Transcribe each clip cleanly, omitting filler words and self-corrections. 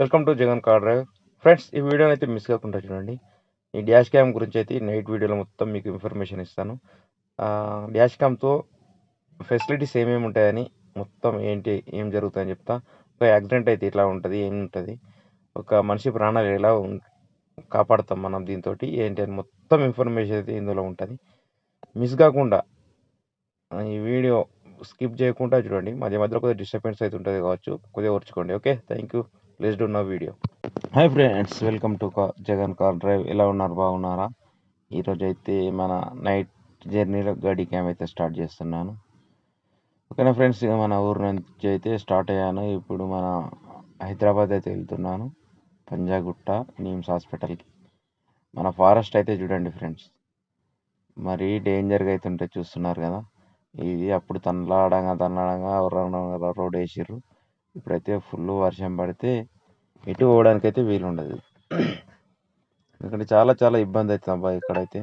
Welcome to Jagan car drive. Friends, ఈ వీడియోని అయితే మిస్ కాకుండా చూడండి. ఈ డాష్ క్యామ్ గురించి అయితే నైట్ వీడియోలో మొత్తం మీకు ఇన్ఫర్మేషన్ ఇస్తాను. డాష్ క్యామ్తో ఫెసిలిటీస్ ఏమేమి ఉంటాయని, మొత్తం ఏంటి ఏం జరుగుతుందని చెప్తా. ఒక యాక్సిడెంట్ అయితే ఇట్లా ఉంటుంది, ఏమి ఉంటుంది, ఒక మనిషి ప్రాణాలు ఎలా కాపాడుతాం మనం దీంతో ఏంటి అని మొత్తం ఇన్ఫర్మేషన్ అయితే ఇందులో ఉంటుంది. మిస్ కాకుండా ఈ వీడియో స్కిప్ చేయకుండా చూడండి. మధ్య మధ్యలో కొద్దిగా డిస్టర్బెన్స్ అయితే ఉంటుంది కావచ్చు, కొద్దిగా ఓర్చుకోండి. Okay, thank you. Please do no video. Hi friends, welcome to Jagan car drive. ఎలా ఉన్నారు, బాగున్నారా? ఈరోజు అయితే మన నైట్ జర్నీలో గడి క్యామ్ అయితే స్టార్ట్ చేస్తున్నాను. ఓకేనా ఫ్రెండ్స్, ఇక మన ఊరు నుంచి అయితే స్టార్ట్ అయ్యాను. ఇప్పుడు మన హైదరాబాద్ అయితే వెళ్తున్నాను, పంజాగుట్ట నిమ్స్ హాస్పిటల్కి. మన ఫారెస్ట్ అయితే చూడండి ఫ్రెండ్స్, మరీ డేంజర్గా అయితే ఉంటే చూస్తున్నారు కదా. ఇది అప్పుడు తన్నలాడంగా రోడ్ వేసిర్రు. ఇప్పుడైతే ఫుల్ వర్షం పడితే ఎటు పోవడానికి అయితే వీలుండదు. ఎందుకంటే చాలా చాలా ఇబ్బంది అవుతుంది అబ్బా ఇక్కడైతే.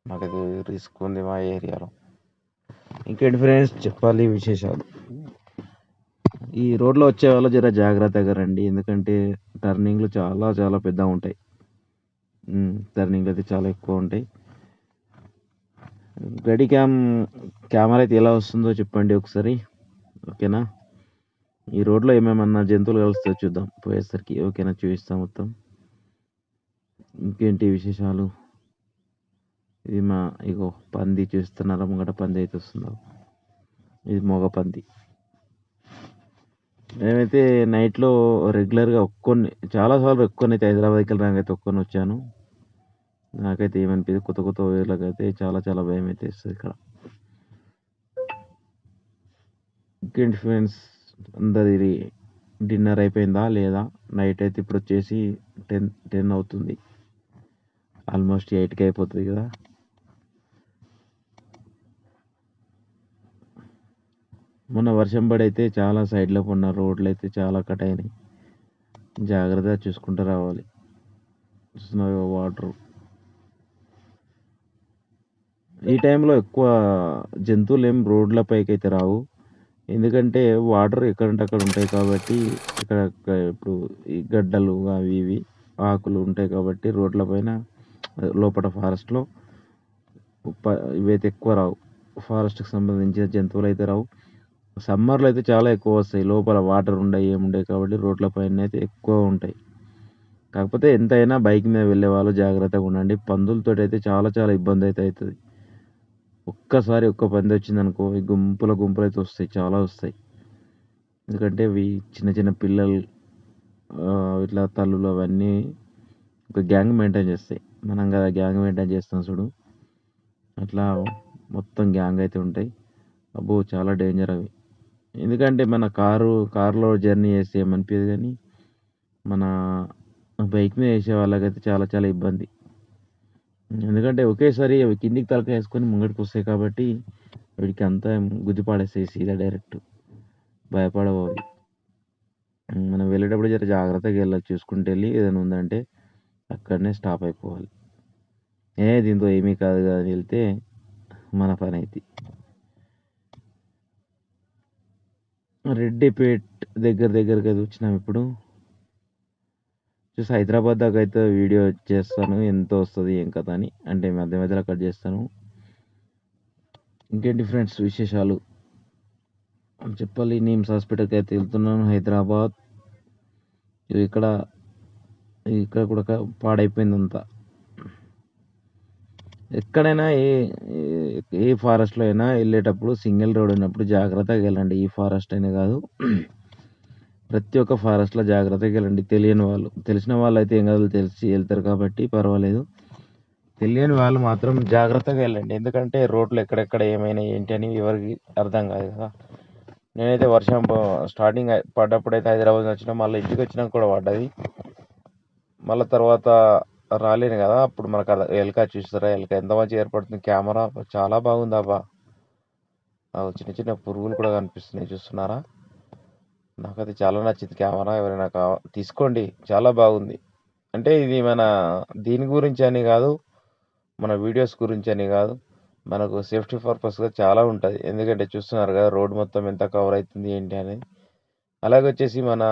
మాకైతే రిస్క్ ఉంది మా ఏరియాలో. ఇంకేంటి ఫ్రెండ్స్, చెప్పాలి విశేషాలు. ఈ రోడ్లో వచ్చే వాళ్ళు జర జాగ్రత్తగా రండి, ఎందుకంటే టర్నింగ్లు చాలా చాలా పెద్దగా ఉంటాయి. టర్నింగ్లు అయితే చాలా ఎక్కువ ఉంటాయి. గడి కెమెరా అయితే ఎలా వస్తుందో చెప్పండి ఒకసారి, ఓకేనా? ఈ రోడ్లో ఏమేమన్నా జంతువులు కలుస్తాయో చూద్దాం పోయేసరికి, ఓకేనా? చూపిస్తాం మొత్తం. ఇంకేంటి విశేషాలు. ఇది మా ఇగో పంది చూస్తున్నారా, ముంగట పంది అయితే వస్తుందో, ఇది మగ పంది. నేనైతే నైట్లో రెగ్యులర్గా చాలాసార్లు అయితే హైదరాబాద్కి వెళ్ళడానికి అయితే వచ్చాను. నాకైతే ఏమనిపించదు, కొత్త కొత్త ఊర్లకైతే చాలా చాలా భయం అయితే ఇస్తుంది ఇక్కడ. ఇంకేంటి ఫ్రెండ్స్, అందరి డిన్నర్ అయిపోయిందా లేదా? నైట్ అయితే ఇప్పుడు వచ్చేసి 10 అవుతుంది, ఆల్మోస్ట్ 8కి అయిపోతుంది కదా. మొన్న వర్షం పడి అయితే చాలా సైడ్లో ఉన్న రోడ్లు అయితే చాలా కట్ అయినాయి. జాగ్రత్తగా చూసుకుంటూ రావాలి. చూస్తున్నారు వాటర్. ఈ టైంలో ఎక్కువ జంతువులు ఏం రోడ్లపైకి అయితే రావు, ఎందుకంటే వాటర్ ఎక్కడంటే అక్కడ ఉంటాయి కాబట్టి. ఇక్కడ ఇప్పుడు ఈ గడ్డలు అవి ఇవి ఆకులు ఉంటాయి కాబట్టి రోడ్ల పైన, లోపల ఫారెస్ట్లో ఇవైతే ఎక్కువ రావు. ఫారెస్ట్కి సంబంధించిన జంతువులు అయితే రావు. సమ్మర్లో అయితే చాలా ఎక్కువ వస్తాయి, లోపల వాటర్ ఏముండవు కాబట్టి రోడ్ల పైన అయితే ఎక్కువ ఉంటాయి. కాకపోతే ఎంతైనా బైక్ మీద వెళ్ళే వాళ్ళు జాగ్రత్తగా ఉండండి. పందులతో అయితే చాలా చాలా ఇబ్బంది అయితే అవుతుంది. ఒక్కసారి ఒక్క పంది వచ్చిందనుకో, ఈ గుంపులు అయితే వస్తాయి, చాలా వస్తాయి. ఎందుకంటే ఇవి చిన్న చిన్న పిల్లలు, ఇట్లా తల్లులు అవన్నీ ఒక గ్యాంగ్ మెయింటైన్ చేస్తాయి. మనం కదా గ్యాంగ్ మెయింటైన్ చేస్తాం చూడు, అట్లా మొత్తం గ్యాంగ్ అయితే ఉంటాయి. అబ్బో, చాలా డేంజర్ అవి. ఎందుకంటే మన కారులో జర్నీ చేస్తే ఏమనిపించదు, కానీ మన బైక్ మీద వేసే వాళ్ళకైతే చాలా చాలా ఇబ్బంది. ఎందుకంటే ఒకేసారి అవి కిందికి తలక వేసుకొని ముంగడికి వస్తాయి కాబట్టి వీడికి అంతా గుద్దిపాడేస్తాయి సీదా డైరెక్ట్. భయపడవు అవి. మనం వెళ్ళేటప్పుడు జర జాగ్రత్తగా వెళ్ళాలి, చూసుకుంటూ వెళ్ళి ఏదైనా ఉందంటే అక్కడనే స్టాప్ అయిపోవాలి. దీంతో ఏమీ కాదు కదా అని వెళ్తే మన పని అయితే. రెడ్డిపేట్ దగ్గరకి అయితే వచ్చినాం ఇప్పుడు. చూసి హైదరాబాద్ దాకా అయితే వీడియో చేస్తాను, ఎంత వస్తుంది ఏం కథ అని, అంటే మధ్య మధ్యలో కట్ చేస్తాను. ఇంకేంటి ఫ్రెండ్స్ విశేషాలు చెప్పాలి. నిమ్స్ హాస్పిటల్కి అయితే వెళ్తున్నాను, హైదరాబాద్. ఇక్కడ ఇక్కడ కూడా పాడైపోయింది అంతా. ఎక్కడైనా ఏ ఫారెస్ట్లో అయినా వెళ్ళేటప్పుడు సింగిల్ రోడ్ ఉన్నప్పుడు జాగ్రత్తగా వెళ్ళండి. ఈ ఫారెస్ట్ అనే కాదు, ప్రతి ఒక్క ఫారెస్ట్లో జాగ్రత్తగా వెళ్ళండి. తెలియని వాళ్ళు, తెలిసిన వాళ్ళు అయితే ఏం కాదు, తెలిసి వెళ్తారు కాబట్టి పర్వాలేదు. తెలియని వాళ్ళు మాత్రం జాగ్రత్తగా వెళ్ళండి, ఎందుకంటే రోడ్లు ఎక్కడెక్కడ ఏమైనా ఏంటి అని ఎవరికి అర్థం కాదు కదా. నేనైతే వర్షం స్టార్టింగ్ పడ్డప్పుడైతే హైదరాబాద్ వచ్చినా, మళ్ళీ ఇంటికి వచ్చినాక కూడా పడ్డది. మళ్ళీ తర్వాత రాలేను కదా, అప్పుడు మనకు ఎలక చూస్తారా, ఎలక ఎంత మంచిగా ఏర్పడుతుంది. కెమెరా చాలా బాగుంది అబ్బా. చిన్న చిన్న పురుగులు కూడా కనిపిస్తున్నాయి, చూస్తున్నారా? నాకైతే చాలా నచ్చింది కెమెరా. ఎవరైనా తీసుకోండి, చాలా బాగుంది. అంటే ఇది మన దీని గురించి అని కాదు, మన వీడియోస్ గురించి అని కాదు, మనకు సేఫ్టీ పర్పస్గా చాలా ఉంటుంది. ఎందుకంటే చూస్తున్నారు కదా రోడ్ మొత్తం ఎంత కవర్ అవుతుంది ఏంటి అనేది. అలాగొచ్చేసి మన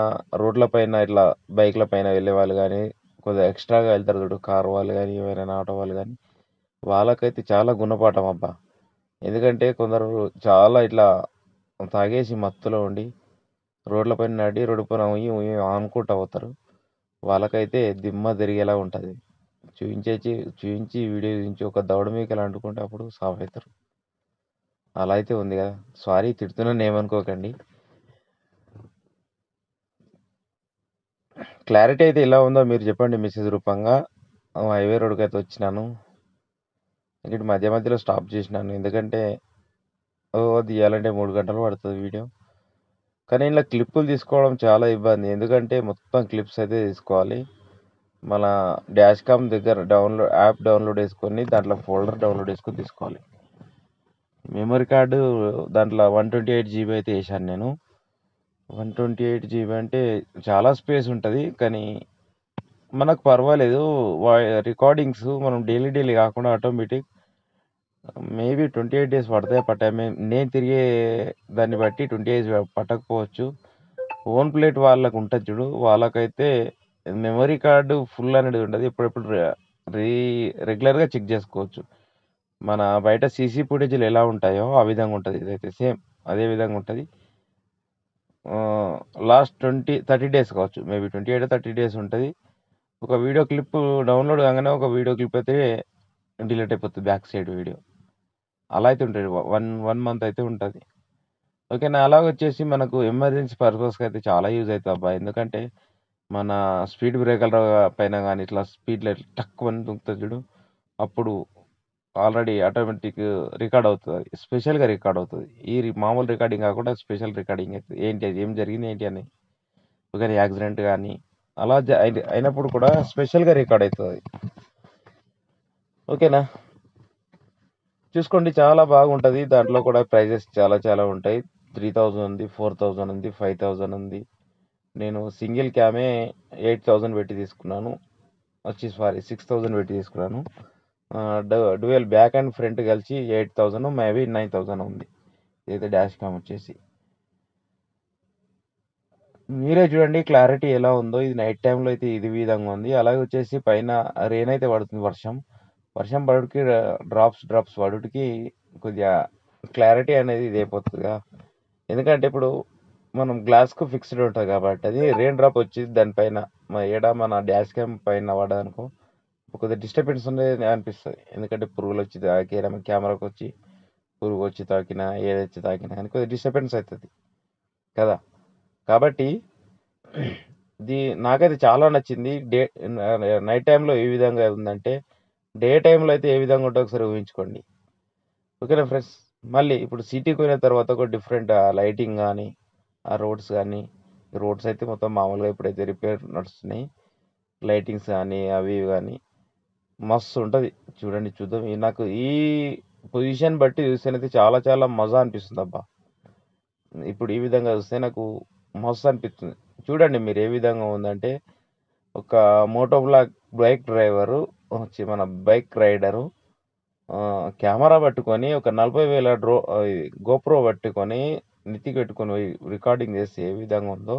రోడ్ల పైన ఇట్లా బైక్ల పైన వెళ్ళే వాళ్ళు కానీ కొద్దిగా ఎక్స్ట్రాగా వెళ్తారు చూడు, కారు వాళ్ళు కానీ ఎవరైనా ఆటో వాళ్ళు కానీ, వాళ్ళకైతే చాలా గుణపాఠం అబ్బా. ఎందుకంటే కొందరు చాలా ఇట్లా తాగేసి మత్తులో ఉండి రోడ్ల పైన నడి రోడ్డు పైన ఉయ్యి ఉయ్యి అనుకుంటా పోతారు. వాళ్ళకైతే దిమ్మ తిరిగేలా ఉంటుంది. చూయించేసి చూయించి వీడియో చూయించి ఒక దవడ మీదకి అంటుకుంటే అప్పుడు సాఫ్ అవుతారు. అలా అయితే ఉంది కదా. సారీ, తిడుతున్నాను, ఏమనుకోకండి. క్లారిటీ అయితే ఎలా ఉందో మీరు చెప్పండి మెసేజ్ రూపంగా. హైవే రోడ్కి అయితే వచ్చినాను. ఇక్కడ మధ్య మధ్యలో స్టాప్ చేసినాను, ఎందుకంటే తీయాలంటే 3 గంటలు పడుతుంది వీడియో. కానీ ఇలా క్లిప్పులు తీసుకోవడం చాలా ఇబ్బంది, ఎందుకంటే మొత్తం క్లిప్స్ అయితే తీసుకోవాలి. మన డాష్ కామ్ దగ్గర యాప్ డౌన్లోడ్ చేసుకొని దాంట్లో ఫోల్డర్ డౌన్లోడ్ చేసుకొని తీసుకోవాలి. మెమరీ కార్డు దాంట్లో 128 GB అయితే వేసాను నేను. 128 GB అంటే చాలా స్పేస్ ఉంటుంది, కానీ మనకు పర్వాలేదు. రికార్డింగ్స్ మనం డైలీ డైలీ కాకుండా ఆటోమేటిక్ మేబీ 28 డేస్ పట్టాయి. నేను తిరిగే దాన్ని బట్టి 20 డేస్ పట్టకపోవచ్చు. ఓన్ ప్లేట్ వాళ్ళకు ఉంటుంది చూడు, వాళ్ళకైతే మెమరీ కార్డు ఫుల్ అనేది ఉంటుంది. ఎప్పుడెప్పుడు రెగ్యులర్గా చెక్ చేసుకోవచ్చు. మన బయట సీసీ ఫుటేజ్లు ఎలా ఉంటాయో ఆ విధంగా ఉంటుంది. ఇదైతే సేమ్ అదే విధంగా ఉంటుంది. లాస్ట్ 30 డేస్ కావచ్చు, మేబీ 28 30 డేస్ ఉంటుంది. ఒక వీడియో క్లిప్ డౌన్లోడ్ కాగానే ఒక వీడియో క్లిప్ అయితే డిలీట్ అయిపోతుంది, బ్యాక్ సైడ్ వీడియో. అలా అయితే ఉంటుంది, వన్ మంత్ అయితే ఉంటుంది. ఓకేనా. అలాగొచ్చేసి మనకు ఎమర్జెన్సీ పర్పస్కి అయితే చాలా యూజ్ అవుతుంది అబ్బా. ఎందుకంటే మన స్పీడ్ బ్రేకర్ పైన కానీ ఇట్లా స్పీడ్లో తక్కువ దుంకుతుంది చూడు, అప్పుడు ఆల్రెడీ ఆటోమేటిక్ రికార్డ్ అవుతుంది. స్పెషల్గా రికార్డ్ అవుతుంది. మామూలు రికార్డింగ్ కాకుండా స్పెషల్ రికార్డింగ్ అవుతుంది. ఏంటి అది, ఏం జరిగింది ఏంటి అని. ఒకవేళ యాక్సిడెంట్ కానీ అలా అయినప్పుడు కూడా స్పెషల్గా రికార్డ్ అవుతుంది. ఓకేనా. చూసుకోండి, చాలా బాగుంటుంది. దాంట్లో కూడా ప్రైజెస్ చాలా చాలా ఉంటాయి. 3000 ఉంది, 4000 ఉంది, 5000 ఉంది. నేను సింగిల్ క్యామే 8000 పెట్టి తీసుకున్నాను. సారీ, 6000 పెట్టి తీసుకున్నాను. డ్యూయల్ బ్యాక్ అండ్ ఫ్రంట్ కలిసి 8000 మేబీ 9000 ఉంది. ఇదైతే డాష్ క్యామ్ వచ్చేసి మీరే చూడండి క్లారిటీ ఎలా ఉందో. ఇది నైట్ టైంలో అయితే ఇది విధంగా ఉంది. అలాగే వచ్చేసి పైన రెయిన్ అయితే పడుతుంది, వర్షం పడుడికి డ్రాప్స్ పడుడికి కొద్దిగా క్లారిటీ అనేది ఇది అయిపోతుందిగా. ఎందుకంటే ఇప్పుడు మనం గ్లాస్కు ఫిక్స్డ్ ఉంటుంది కాబట్టి అది రెయిన్ డ్రాప్ వచ్చి దానిపైన మన డాష్ క్యామ్ పైన పడదనుకో కొద్దిగా డిస్టర్బెన్స్ అనేది అనిపిస్తుంది. ఎందుకంటే పురుగులు వచ్చి కెమెరాకి వచ్చి పురుగు వచ్చి తాకినా ఏదొచ్చి తాకినా కానీ కొద్దిగా డిస్టర్బెన్స్ అవుతుంది కదా. కాబట్టి నాకైతే చాలా నచ్చింది. నైట్ టైంలో ఏ విధంగా ఉందంటే డే టైంలో అయితే ఏ విధంగా ఉంటుందో ఒకసారి ఊహించుకోండి. ఓకేనా ఫ్రెండ్స్. మళ్ళీ ఇప్పుడు సిటీకి పోయిన తర్వాత ఒక డిఫరెంట్ లైటింగ్ కానీ ఆ రోడ్స్ అయితే మొత్తం మామూలుగా ఇప్పుడైతే రిపేర్ నడుస్తున్నాయి. లైటింగ్స్ కానీ అవి ఇవి కానీ మస్తు ఉంటుంది. చూద్దాం. నాకు ఈ పొజిషన్ బట్టి చూస్తేనైతే చాలా చాలా మజా అనిపిస్తుంది అబ్బా. ఇప్పుడు ఈ విధంగా చూస్తే నాకు మస్తు అనిపిస్తుంది. చూడండి మీరు ఏ విధంగా ఉందంటే ఒక బైక్ డ్రైవరు వచ్చి మన బైక్ రైడరు కెమెరా పట్టుకొని ఒక 40,000 గోప్రో పట్టుకొని నెత్తికి పెట్టుకొని రికార్డింగ్ చేస్తే ఏ విధంగా ఉందో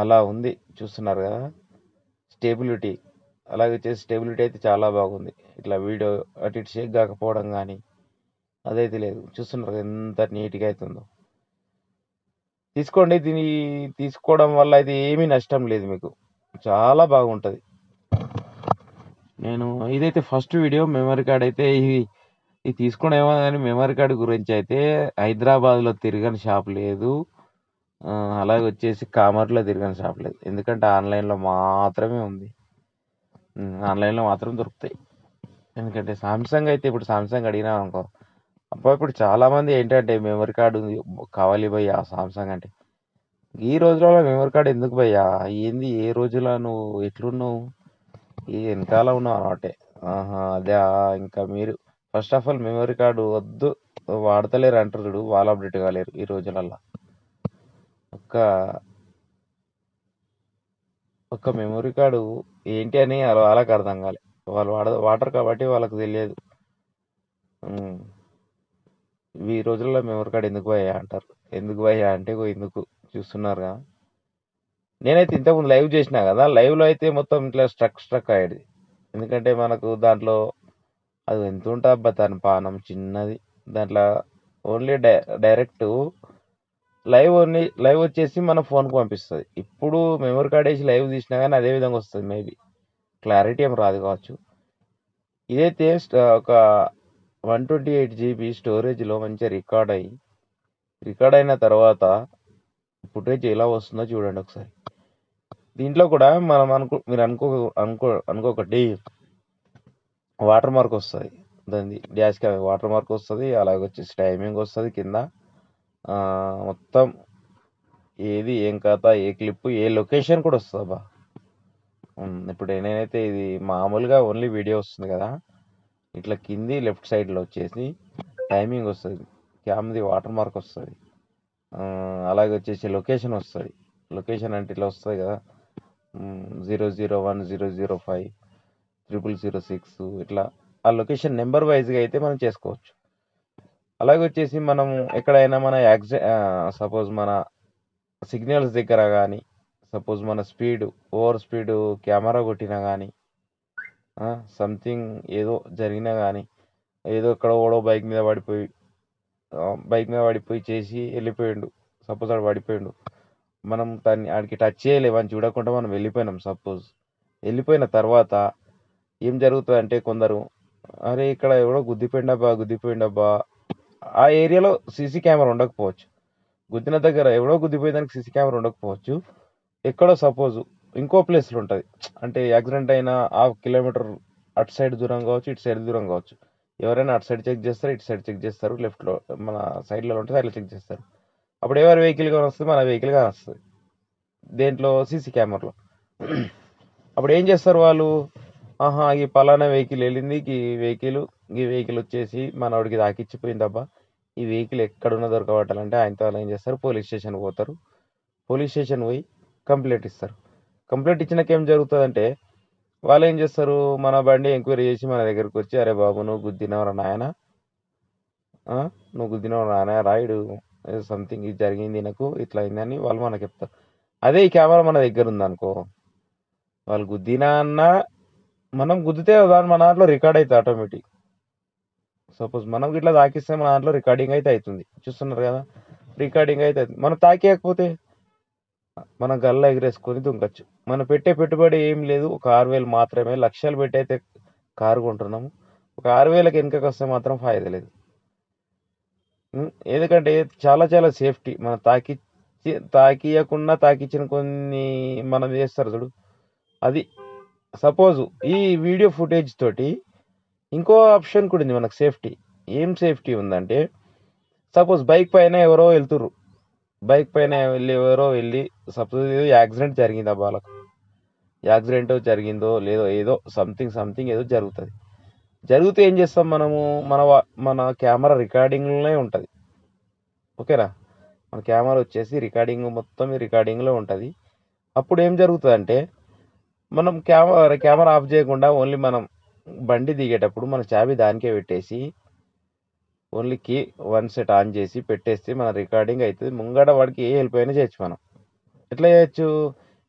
అలా ఉంది. చూస్తున్నారు కదా స్టేబిలిటీ. అలాగే చేసి స్టేబిలిటీ అయితే చాలా బాగుంది. ఇట్లా వీడియో అటు ఇటు షేక్ కాకపోవడం కానీ అదైతే లేదు. చూస్తున్నారు కదా ఎంత నీట్గా అవుతుందో. తీసుకోండి, దీన్ని తీసుకోవడం వల్ల అయితే ఏమీ నష్టం లేదు మీకు, చాలా బాగుంటుంది. నేను ఇదైతే ఫస్ట్ వీడియో. మెమరీ కార్డ్ అయితే ఇది తీసుకునేమో కానీ మెమరీ కార్డు గురించి అయితే హైదరాబాద్లో తిరగని షాప్ లేదు. అలాగే వచ్చేసి కామర్లో తిరగని షాప్ లేదు. ఎందుకంటే ఆన్లైన్లో మాత్రమే ఉంది. ఆన్లైన్లో మాత్రం దొరుకుతాయి. ఎందుకంటే సామ్సంగ్ అయితే ఇప్పుడు సామ్సంగ్ అడిగినా అనుకో అబ్బా, ఇప్పుడు చాలామంది ఏంటంటే మెమరీ కార్డు కావాలి భయ్యా సామ్సంగ్ అంటే. ఈ రోజులలో మెమరీ కార్డు ఎందుకు భయ్యా, ఏంది ఏ రోజులో నువ్వు ఎట్లున్నావు, ఈ వెనకాల ఉన్నావు అనమాటే. అదే. ఇంకా మీరు first of all memory card వద్దు, వాడతలేరు అంటారు చూడు, వాళ్ళు అప్డేట్ కాలేరు ఈ రోజులల్లో. ఒక్క ఒక్క మెమరీ కార్డు ఏంటి అని వాళ్ళకి అర్థం కాలే. వాళ్ళు వాడరు కాబట్టి వాళ్ళకి తెలియదు. ఈ రోజుల్లో మెమరీ కార్డు ఎందుకు పోయా అంటారు. ఎందుకు పోయా అంటే ఎందుకు చూస్తున్నారుగా. నేనైతే ఇంతకుముందు లైవ్ చేసినా కదా, లైవ్లో అయితే మొత్తం ఇట్లా స్ట్రక్ అయ్యేది. ఎందుకంటే మనకు దాంట్లో అది ఎంత ఉంటుంది అబ్బా, దాని పానం చిన్నది. దాంట్లో ఓన్లీ డైరెక్ట్ లైవ్ వచ్చేసి మన ఫోన్కి పంపిస్తుంది. ఇప్పుడు మెమరీ కార్డ్ వేసి లైవ్ తీసినా కానీ అదే విధంగా వస్తుంది. మేబీ క్లారిటీ ఏం రాదు కావచ్చు. ఇదైతే ఒక 128 GB స్టోరేజ్లో మంచిగా రికార్డ్ అయిన తర్వాత ఫుటేజ్ ఎలా వస్తుందో చూడండి ఒకసారి. దీంట్లో కూడా మనం మీరు అనుకోకటి వాటర్ మార్క్ వస్తుంది. దాని డాష్ క్యామ్ వాటర్ మార్క్ వస్తుంది. అలాగే వచ్చేసి టైమింగ్ వస్తుంది కింద. మొత్తం ఏది ఏం కథ, ఏ క్లిప్, ఏ లొకేషన్ కూడా వస్తుంది అబ్బా. ఇప్పుడు నేనైతే ఇది మామూలుగా ఓన్లీ వీడియో వస్తుంది కదా, ఇట్లా కింది లెఫ్ట్ సైడ్లో వచ్చేసి టైమింగ్ వస్తుంది, క్యామ్ది వాటర్ మార్క్ వస్తుంది, అలాగే వచ్చేసి లొకేషన్ వస్తుంది. లొకేషన్ అంటే ఇట్లా వస్తుంది కదా, 001 005 0006 ఇట్లా ఆ లొకేషన్ నెంబర్ వైజ్గా అయితే మనం చేసుకోవచ్చు. అలాగే వచ్చేసి మనం ఎక్కడైనా మన సపోజ్ మన సిగ్నల్స్ దగ్గర కానీ, సపోజ్ మన ఓవర్ స్పీడ్ కెమెరా కొట్టినా కానీ, సంథింగ్ ఏదో జరిగినా కానీ, ఏదో ఇక్కడ ఓడో బైక్ మీద పడిపోయి చేసి వెళ్ళిపోయిండు. సపోజ్ ఆడు పడిపోయిండు, మనం దాన్ని ఆడికి టచ్ చేయలేమని చూడకుండా మనం వెళ్ళిపోయినాం. సపోజ్ వెళ్ళిపోయిన తర్వాత ఏం జరుగుతుందంటే, కొందరు అరే ఇక్కడ ఎవడో గుద్దిపోయిండబ్బా. ఆ ఏరియాలో సీసీ కెమెరా ఉండకపోవచ్చు, గుద్దిన దగ్గర ఎవడో గుద్దిపోయేదానికి సీసీ కెమెరా ఉండకపోవచ్చు. ఎక్కడో సపోజ్ ఇంకో ప్లేస్లో ఉంటుంది. అంటే యాక్సిడెంట్ అయిన 1/2 కిలోమీటర్ అటు సైడ్ దూరం కావచ్చు, ఇటు సైడ్ దూరం కావచ్చు. ఎవరైనా అటు సైడ్ చెక్ చేస్తారు, ఇటు సైడ్ చెక్ చేస్తారు, లెఫ్ట్లో మన సైడ్లో ఉంటే సైడ్లో చెక్ చేస్తారు. అప్పుడు ఎవరి వెహికల్ కానీ వస్తుంది, మన వెహికల్ కానీ వస్తుంది దేంట్లో, సీసీ కెమెరాలో. అప్పుడు ఏం చేస్తారు వాళ్ళు, ఈ పలానా వెహికల్ వెళ్ళింది, ఈ వెహికల్ వచ్చేసి మనవాడికి తాకిచ్చిపోయిందబ్బా, ఈ వెహికల్ ఎక్కడున్నా దొరకబట్టాలంటే ఆయనతో వాళ్ళు ఏం చేస్తారు, పోలీస్ స్టేషన్ పోతారు. పోలీస్ స్టేషన్ పోయి కంప్లైంట్ ఇస్తారు. కంప్లైంట్ ఇచ్చినాక ఏం జరుగుతుందంటే, వాళ్ళు ఏం చేస్తారు, మన బండి ఎంక్వైరీ చేసి మన దగ్గరకు వచ్చి, అరే బాబు నువ్వు గుద్దినవరా నాయన, రాయుడు సంథింగ్ ఇది జరిగింది, నాకు ఇట్లా అయిందని వాళ్ళు మనకు చెప్తారు. అదే ఈ కెమెరా మన దగ్గర ఉందనుకో, వాళ్ళు గుద్దినా అన్నా మనం గుద్దితే మన దాంట్లో రికార్డ్ అవుతుంది ఆటోమేటిక్. సపోజ్ మనం ఇట్లా తాకిస్తే మన దాంట్లో రికార్డింగ్ అయితే అవుతుంది, చూస్తున్నారు కదా, రికార్డింగ్ అయితే అవుతుంది. మనం తాకేయకపోతే మనం గల్లా ఎగిరేసుకొని దుంకచ్చు. మనం పెట్టే పెట్టుబడి ఏం లేదు, ఒక 6,000 మాత్రమే. లక్షలు పెట్టి అయితే కారు కొంటున్నాము, ఒక 6,000కి వెనుకకి వస్తే మాత్రం ఫాయిదా లేదు. ఎందుకంటే చాలా చాలా సేఫ్టీ. మనం తాకియకుండా కొన్ని మనం చేస్తారు చూడు, అది. సపోజ్ ఈ వీడియో ఫుటేజ్ తోటి ఇంకో ఆప్షన్ కూడా ఉంది మనకు సేఫ్టీ. ఏం సేఫ్టీ ఉందంటే, సపోజ్ బైక్ పైన ఎవరో వెళ్ళి సపోజ్ ఏదో యాక్సిడెంట్ జరిగింది, వాళ్ళకు యాక్సిడెంట్ జరిగిందో లేదో, ఏదో సంథింగ్ ఏదో జరుగుతుంది. జరిగితే ఏం చేస్తాం మనము, మన కెమెరా రికార్డింగ్లోనే ఉంటుంది. ఓకేనా, మన కెమెరా వచ్చేసి రికార్డింగ్లో ఉంటుంది. అప్పుడు ఏం జరుగుతుందంటే, మనం కెమెరా ఆఫ్ చేయకుండా ఓన్లీ మనం బండి దిగేటప్పుడు మన చాబీ దానికే పెట్టేసి ఓన్లీ కీ 1 సెట్ ఆన్ చేసి పెట్టేస్తే మన రికార్డింగ్ అవుతుంది. ముంగట వాడికి ఏ హెల్ప్ అయినా చేయొచ్చు. మనం ఎట్లా చేయొచ్చు,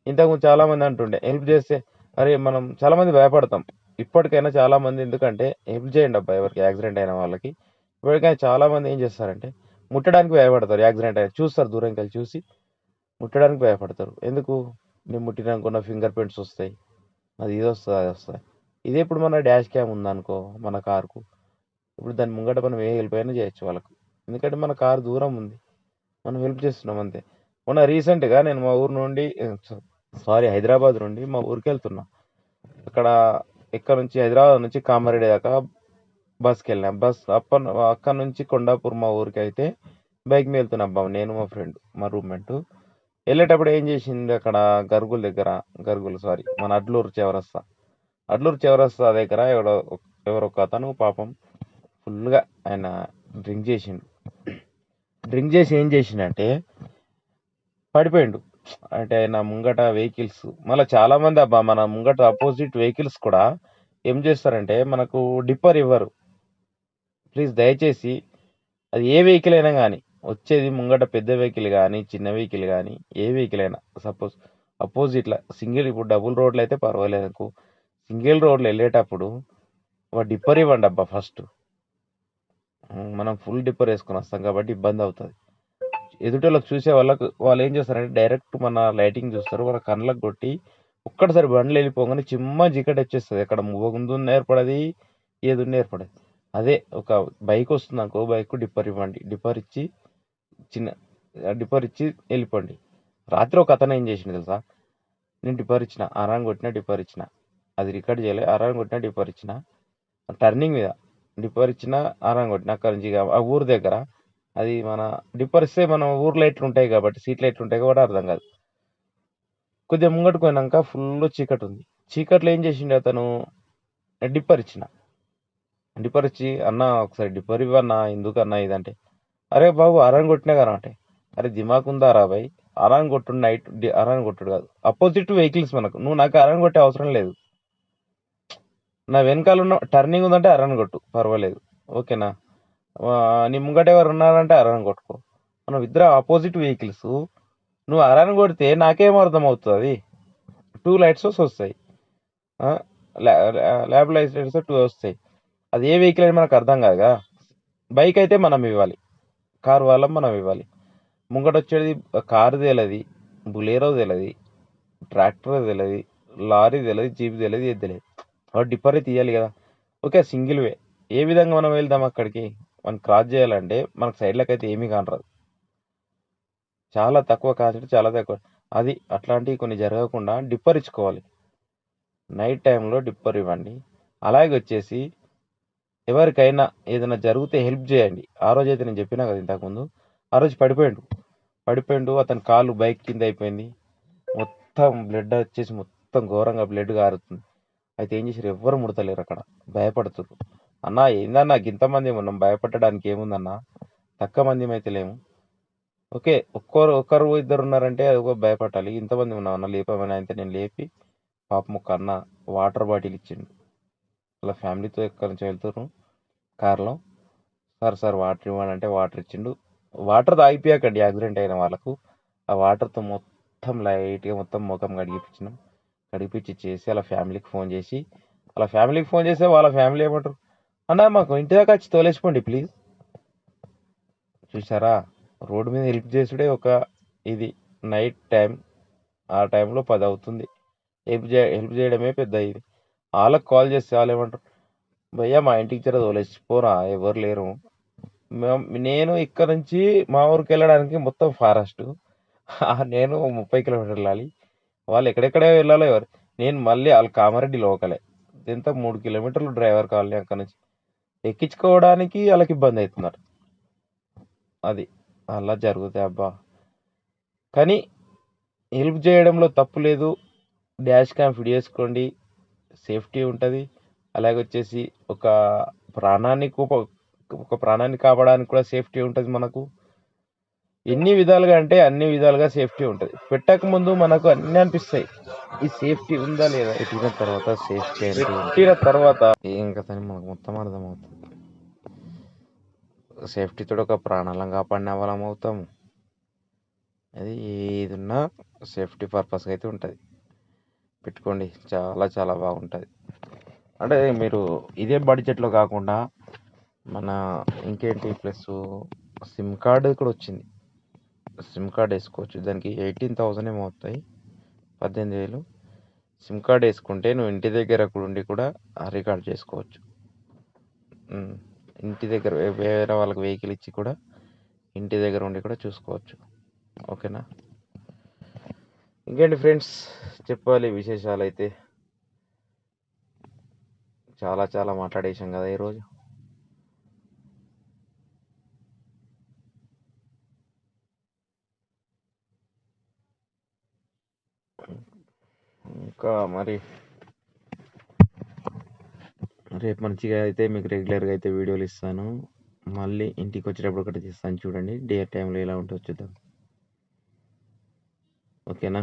ఇంతకుముందు చాలామంది అంటుండే హెల్ప్ చేస్తే, అరే మనం చాలామంది భయపడతాం ఇప్పటికైనా. చాలామంది ఎందుకంటే హెల్ప్ చేయండి అబ్బా ఎవరికి యాక్సిడెంట్ అయిన వాళ్ళకి. ఇప్పటికైనా చాలామంది ఏం చేస్తారంటే ముట్టడానికి భయపడతారు. యాక్సిడెంట్ అయినా చూస్తారు, దూరం కలిసి చూసి ముట్టడానికి భయపడతారు. ఎందుకు, నేను ముట్టినానుకున్న ఫింగర్ ప్రింట్స్ వస్తాయి, అది ఇది వస్తుంది, అది వస్తుంది. ఇదే ఇప్పుడు మన డాష్ క్యామ్ ఉందనుకో మన కార్కు, ఇప్పుడు దాని ముంగట మనం ఏ హెల్ప్ అయినా చేయొచ్చు వాళ్ళకు. ఎందుకంటే మన కారు దూరం ఉంది, మనం హెల్ప్ చేస్తున్నాం అంతే. మొన్న రీసెంట్గా నేను మా ఊరు నుండి హైదరాబాద్ నుండి మా ఊరికి వెళ్తున్నా. ఇక్కడ నుంచి హైదరాబాద్ నుంచి కామారెడ్డి దాకా బస్కి వెళ్ళినా. అక్కడ నుంచి కొండాపూర్ మా ఊరికి అయితే బైక్ మీద వెళ్తున్నా అబ్బా, నేను మా ఫ్రెండ్ మా రూమ్మేట్. వెళ్ళేటప్పుడు ఏం చేసింది, అక్కడ మన అడ్లూరు చౌరస్తా దగ్గర ఎవరొక అతను పాపం ఫుల్గా ఆయన డ్రింక్ చేసి ఏం చేసిండంటే పడిపోయిండు. అంటే ఆయన ముంగట వెహికల్స్, మళ్ళీ చాలా మంది అబ్బా మన ముంగట అపోజిట్ వెహికల్స్ కూడా ఏం చేస్తారంటే మనకు డిప్పర్ ఇవ్వరు. ప్లీజ్ దయచేసి, అది ఏ వెహికల్ అయినా కానీ, వచ్చేది ముంగట పెద్ద వెహికల్ కానీ చిన్న వెహికల్ కానీ ఏ వెహికల్ అయినా, సపోజ్ అపోజిట్లా సింగిల్ ఇప్పుడు డబుల్ రోడ్లు అయితే పర్వాలేదు అనుకో, సింగిల్ రోడ్లు వెళ్ళేటప్పుడు ఒక డిప్పర్ ఇవ్వండి అబ్బా ఫస్ట్. మనం ఫుల్ డిప్పర్ వేసుకొని వస్తాం కాబట్టి ఇబ్బంది అవుతుంది. ఎదుటోళ్ళకి చూసే వాళ్ళకు వాళ్ళు ఏం చేస్తారంటే డైరెక్ట్ మన లైటింగ్ చూస్తారు, వాళ్ళ కళ్ళకు కొట్టి ఒక్కటిసారి బండ్లు వెళ్ళిపోగానే చిమ్మ చీకటి వచ్చేస్తుంది. అక్కడ ముందు ఏర్పడది, ఏది ఏర్పడదు. అదే ఒక బైక్ వస్తుంది అనుకో, బైక్ డిప్పర్ ఇవ్వండి, డిప్పర్ ఇచ్చి చిన్న డిప్పర్ ఇచ్చి వెళ్ళిపోండి. రాత్రి ఒక అతను ఏం చేసిండు తెలుసా, నేను డిప్పర్ ఇచ్చిన, ఆరాన్ కొట్టిన, డిప్పర్ ఇచ్చిన, అది రికార్డ్ చేయలే, ఆరాన్ కొట్టిన, డిప్పర్ ఇచ్చిన, టర్నింగ్ మీద డిప్పర్ ఇచ్చిన, ఆరాన్ కొట్టిన, అక్కడి నుంచి ఆ ఊరు దగ్గర అది మన డిప్పర్ ఇస్తే మనం ఊర్లో ఎట్లు ఉంటాయి కాబట్టి, సీట్లు ఎట్లు ఉంటాయి కాబట్టి అర్థం కాదు. కొద్దిగా ముంగట్టుకు పోయినాక ఫుల్ చీకటి ఉంది. చీకట్లో ఏం చేసిండు అతను, డిప్పర్ ఇచ్చిన, డిప్పర్ ఇచ్చి అన్న ఒకసారి డిప్పర్ ఇవ్వన్నా, ఎందుకన్నా ఇదంటే, అరే బాబు అరాన్ కొట్టినా కదా అంటే, అరే దిమాక్ ఉందా రా బాయ్, అరాన్ కొట్టుడు నైట్ అరాన్ కొట్టుడు కాదు, అపోజిట్ వెహికల్స్ మనకు, నువ్వు నాకు అరాన్ కొట్టే అవసరం లేదు. నా వెనకాల ఉన్న టర్నింగ్ ఉందంటే అరాన్ కొట్టు పర్వాలేదు, ఓకేనా. నీ ముంగట ఎవరు ఉన్నారంటే అరాన్ కొట్టుకో, మనం ఇద్దరు ఆపోజిట్ వెహికల్స్. నువ్వు అరాన్ కొడితే నాకేం అర్థం అవుతుంది, 2 లైట్స్ వస్తాయి, ల్యాబ్ లైట్స్ 2 వస్తాయి. అది ఏ వెహికల్ అని మనకు అర్థం కాదుగా. బైక్ అయితే మనం ఇవ్వాలి, కారు వాళ్ళం మనం ఇవ్వాలి. ముంగట వచ్చేది కారు తెలియదు, బులేరో తెలియదు, ట్రాక్టర్ తెలియదు, లారీ తెలియదు, జీప్ తెలియదు, ఏది తెలియదు. వాడు డిప్పర్ తీయాలి కదా. Okay, single way. ఏ విధంగా మనం వెళ్దాం అక్కడికి, మనం క్రాస్ చేయాలంటే మనకు సైడ్లకు అయితే ఏమీ కానరాదు, చాలా తక్కువ కాన్సెప్ట్, చాలా తక్కువ. అది అట్లాంటివి కొన్ని జరగకుండా డిప్పర్ ఇచ్చుకోవాలి. నైట్ టైంలో డిప్పర్ ఇవ్వండి. అలాగే వచ్చేసి ఎవరికైనా ఏదైనా జరిగితే హెల్ప్ చేయండి. ఆ రోజు అయితే నేను చెప్పినా కదా ఇంతకుముందు, ఆ రోజు పడిపోయిండు, అతని కాలు బైక్ కింద అయిపోయింది, మొత్తం బ్లడ్ వచ్చేసి మొత్తం ఘోరంగా బ్లడ్ కారుతుంది. అయితే ఏం చేశారు, ఎవ్వరు ముడతలేరు, అక్కడ భయపడుతున్నారు. అన్న ఏందన్నా ఇంతమంది ఉన్నాం, భయపడడానికి ఏముందన్నా, తక్కువ మంది అయితే లేము. ఓకే, ఒక్కరు ఇద్దరు ఉన్నారంటే అది ఒక భయపడాలి, ఇంతమంది ఉన్నాం అన్న లేపమని. అయితే నేను లేపి పాపం ఒక అన్న వాటర్ బాటిల్ ఇచ్చిండు. అలా ఫ్యామిలీతో ఎక్కడి నుంచి వెళ్తున్నారు కార్లో, సార్ వాటర్ ఇవ్వండి అంటే వాటర్ ఇచ్చిండు. వాటర్ తాగిపోయాకండి యాక్సిడెంట్ అయిన వాళ్ళకు, ఆ వాటర్తో మొత్తం లైట్గా మొత్తం ముఖం కడిగిపించి చేసి అలా ఫ్యామిలీకి ఫోన్ చేసి, చేస్తే వాళ్ళ ఫ్యామిలీ ఏమంటారు, అన్న మాకు ఇంటి దాకా వచ్చి తోలేసిపోండి ప్లీజ్. చూసారా, రోడ్డు మీద హెల్ప్ చేసుడే ఒక ఇది. నైట్ టైం, ఆ టైంలో 10 అవుతుంది, హెల్ప్ చేయడమే పెద్ద ఇది. వాళ్ళకి కాల్ చేస్తే వాళ్ళు ఏమంటారు, భయ్యా మా ఇంటికి జర తోలేసిపోరా, ఎవరు లేరు. నేను ఇక్కడ నుంచి మా ఊరికి వెళ్ళడానికి మొత్తం ఫారెస్ట్, నేను 30 కిలోమీటర్లు వెళ్ళాలి, వాళ్ళు ఎక్కడెక్కడే వెళ్ళాలో ఎవరు. నేను మళ్ళీ వాళ్ళ కామారెడ్డి లోకలే, ఎంత 3 కిలోమీటర్లు డ్రైవర్ కాలనీ అక్కడ నుంచి ఎక్కించుకోవడానికి వాళ్ళకి ఇబ్బంది అవుతున్నారు. అది అలా జరుగుతాయి అబ్బా. కానీ హెల్ప్ చేయడంలో తప్పు లేదు, డాష్ క్యామ్ ఫిట్ చేసుకోండి, సేఫ్టీ ఉంటుంది. అలాగే వచ్చేసి ఒక ప్రాణాన్ని కాపాడడానికి కూడా సేఫ్టీ ఉంటుంది మనకు. ఎన్ని విధాలుగా అంటే అన్ని విధాలుగా సేఫ్టీ ఉంటుంది. పెట్టక ముందు మనకు అన్ని అనిపిస్తాయి, ఈ సేఫ్టీ ఉందా లేదా, పెట్టిన తర్వాత సేఫ్టీ అంటే పెట్టిన తర్వాత ఏం కథని మనకు మొత్తం అర్థమవుతుంది. సేఫ్టీతో ఒక ప్రాణాలను కాపాడిన వాళ్ళం అవుతాం. అది ఏది ఉన్నా సేఫ్టీ పర్పస్గా అయితే ఉంటుంది, పెట్టుకోండి, చాలా చాలా బాగుంటుంది. అంటే మీరు ఇదే బడ్జెట్లో కాకుండా మన ఇంకేంటి ప్లస్ సిమ్ కార్డు కూడా వచ్చింది, సిమ్ కార్డ్ వేసుకోవచ్చు. దానికి 18,000 ఏమో అవుతాయి, 18,000. సిమ్ కార్డ్ వేసుకుంటే నువ్వు ఇంటి దగ్గర ఉండి కూడా రికార్డ్ చేసుకోవచ్చు. ఇంటి దగ్గర వేరే వాళ్ళకి వెహికల్ ఇచ్చి కూడా ఇంటి దగ్గర ఉండి కూడా చూసుకోవచ్చు, ఓకేనా. ఇంకేంటి ఫ్రెండ్స్ చెప్పాలి విశేషాలు అయితే, చాలా చాలా మాట్లాడేసాం కదా ఈరోజు. ఇంకా మరి రేపు మంచిగా అయితే మీకు రెగ్యులర్గా అయితే వీడియోలు ఇస్తాను. మళ్ళీ ఇంటికి వచ్చేటప్పుడు ఒకటి తీస్తాను, చూడండి డే టైంలో ఎలా ఉంటుందో చూద్దాం, ఓకేనా.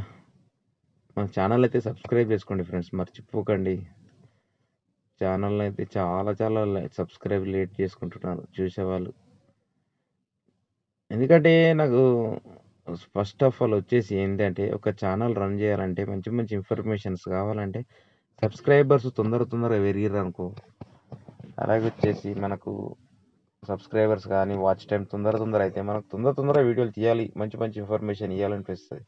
మన ఛానల్ అయితే సబ్స్క్రైబ్ చేసుకోండి ఫ్రెండ్స్, మర్చిపోకండి. ఛానల్ అయితే చాలా చాలా సబ్స్క్రైబ్ లేట్ చేసుకుంటున్నారు చూసేవాళ్ళు. ఎందుకంటే నాకు ఫస్ట్ ఆఫ్ ఆల్ వచ్చేసి ఏంటంటే ఒక ఛానల్ రన్ చేయాలంటే మంచి మంచి ఇన్ఫర్మేషన్స్ కావాలంటే సబ్స్క్రైబర్స్ తొందరగా పెరిగిర్రు అనుకో, అలాగే వచ్చేసి మనకు సబ్స్క్రైబర్స్ కానీ వాచ్ టైం తొందర అయితే మనకు తొందర వీడియోలు తీయాలి, మంచి మంచి ఇన్ఫర్మేషన్ ఇవ్వాలనిపిస్తుంది.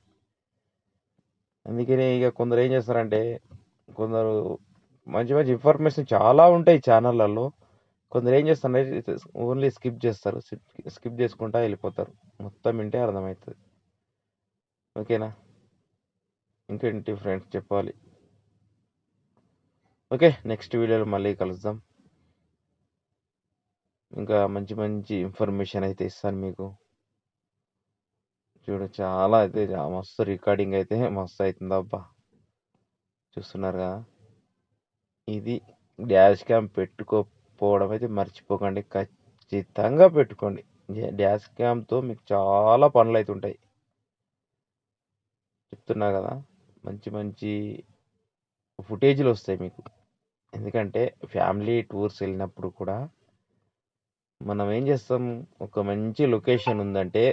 అందుకనే ఇక కొందరు ఏం చేస్తారంటే, కొందరు మంచి మంచి ఇన్ఫర్మేషన్ చాలా ఉంటాయి ఛానళ్ళల్లో, కొందరు ఏం చేస్తారంటే ఓన్లీ స్కిప్ చేస్తారు, స్కిప్ చేసుకుంటా వెళ్ళిపోతారు. మొత్తం వింటే అర్థమవుతుంది. ఓకేనా? ఇంకేంటి ఫ్రెండ్స్ చెప్పాలి. ఓకే, నెక్స్ట్ వీడియోలో మళ్ళీ కలుద్దాం. ఇంకా మంచి మంచి ఇన్ఫర్మేషన్ అయితే ఇస్తాను మీకు. చూడు చాలా అయితే మస్తు రికార్డింగ్ అయితే మస్తు అవుతుంది అబ్బా, చూస్తున్నారు కదా. ఇది డాష్ క్యామ్ పెట్టుకోకపోవడం అయితే మర్చిపోకండి, ఖచ్చితంగా పెట్టుకోండి. డాష్ క్యామ్తో మీకు చాలా పనులు అయితే ఉంటాయి, చెప్తున్నా కదా. మంచి మంచి ఫుటేజ్లు వస్తాయి మీకు. ఎందుకంటే ఫ్యామిలీ టూర్స్ వెళ్ళినప్పుడు కూడా మనం ఏం చేస్తాం, ఒక మంచి లొకేషన్ ఉందంటే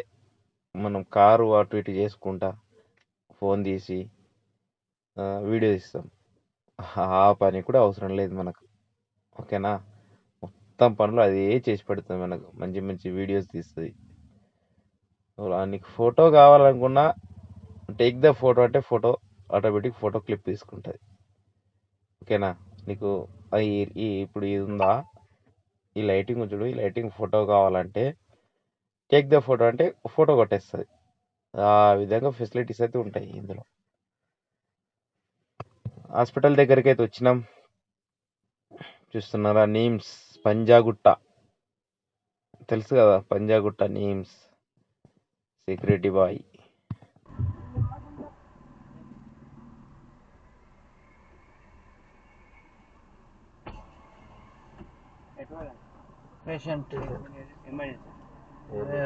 మనం కారు అటు ఇటు చేసుకుంటా ఫోన్ తీసి వీడియో తీస్తాం. ఆ పని కూడా అవసరం లేదు మనకు. ఓకేనా? మొత్తం పనులు అదే చేసి పెడుతుంది మనకు, మంచి మంచి వీడియోస్ తీస్తుంది. నీకు ఫోటో కావాలనుకున్నా టేక్ ద ఫోటో అంటే ఫోటో ఆటోమేటిక్ ఫోటో క్లిప్ తీసుకుంటుంది. ఓకేనా? నీకు ఇప్పుడు ఇది ఉందా, ఈ లైటింగ్ చూడు, ఈ లైటింగ్ ఫోటో కావాలంటే టేక్ ద ఫోటో అంటే ఫోటో కొట్టేస్తుంది. ఆ విధంగా ఫెసిలిటీస్ అయితే ఉంటాయి ఇందులో. హాస్పిటల్ దగ్గరికి అయితే వచ్చినాం, చూస్తున్నారా. నీమ్స్ పంజాగుట్ట, తెలుసు కదా Panjagutta NIMS security boy. Patient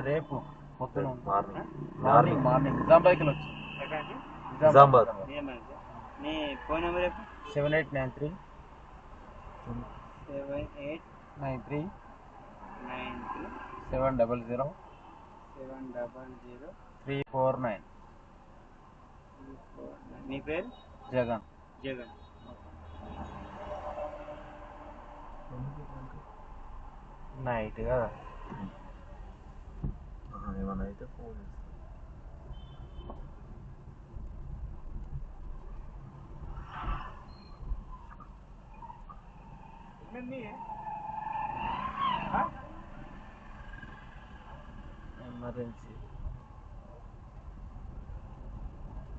రేపు పొద్దున మార్నింగ్ నిజామాబాద్కి వచ్చి నిజామాబాద్. నీ ఫోన్ నెంబర్ 7893 700 349. నీ పేరు జగన్. నైట్ కదా, ఏమన్నా అయితే ఫోన్ ఎమర్జెన్సీ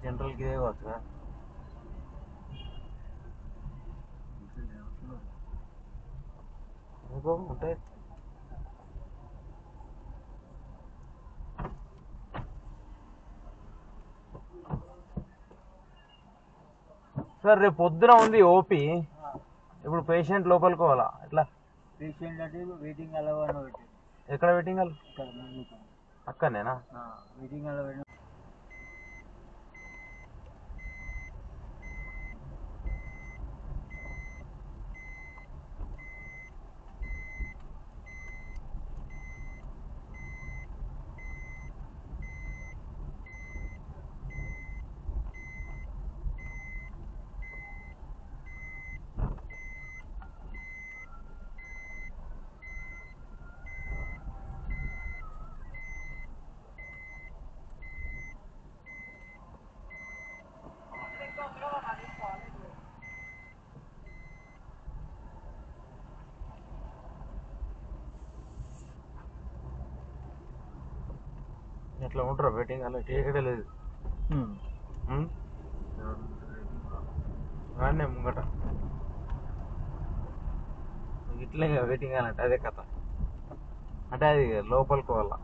జనరల్కి ఇదే కావచ్చు కదా. ఉంటాయి. సార్ రేపు పొద్దున ఉంది ఓపీ, ఇప్పుడు పేషెంట్ లోపలికి పోవాలా ఎట్లా? పేషెంట్ అంటే వెయిటింగ్ అలా పెట్టి. ఎక్కడ వెయిటింగ్ హాల్? అక్కడనేనా వెయిటింగ్ హాల్? ఎట్లా ఉంటారు వెయిటింగ్ అలా టికెట్ లేదు. రాండి ముంగట ఇట్లే వెయిటింగ్ అంటే అదే కథ, అంటే అది లోపలికి పోవాలా.